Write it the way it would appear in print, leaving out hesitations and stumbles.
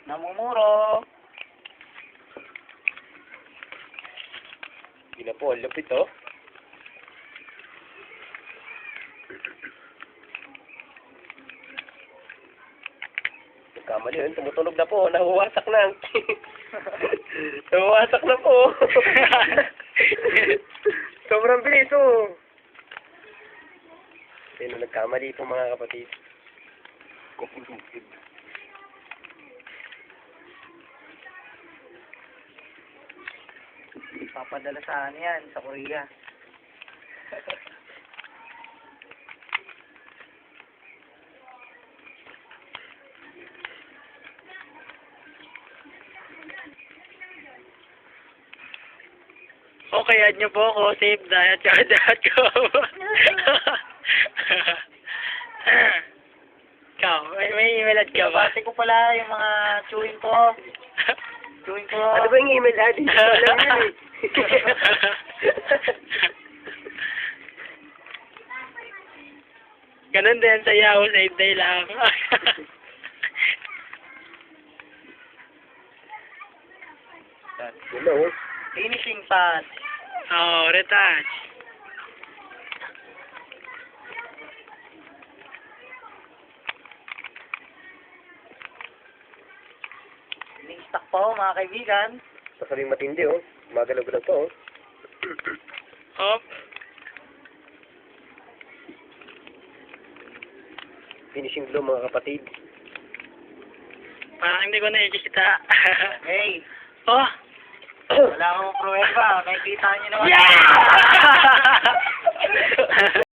Namumuro. Hindi na po, lupit oh. Kamali yun, tumutunog na po, nahuwasak na. Nahuwasak na po. Sobrang bilis oh. Sino nagkamali po mga kapatid? Papadala sa ano yan, sa Korea. Okay, add nyo po ako, save diet.com. Ikaw, may email ad ka ba? Bati ko pala yung mga chewing ko. Chewing ko. Ano ba yung email address? Alam yun eh. Ganun din sa Yahoo, save day lang. Yun oh. Finishing pass. Oh, retouch. Link stock po mga kaibigan. Sasaling matindi oh. Magalaw-galaw pa oh. Hop. Finishing blow mga kapatid. Parang hindi ko nakikita. Hey, Oh! wala akong pruweba. Nakikita niyo naman. Yeah!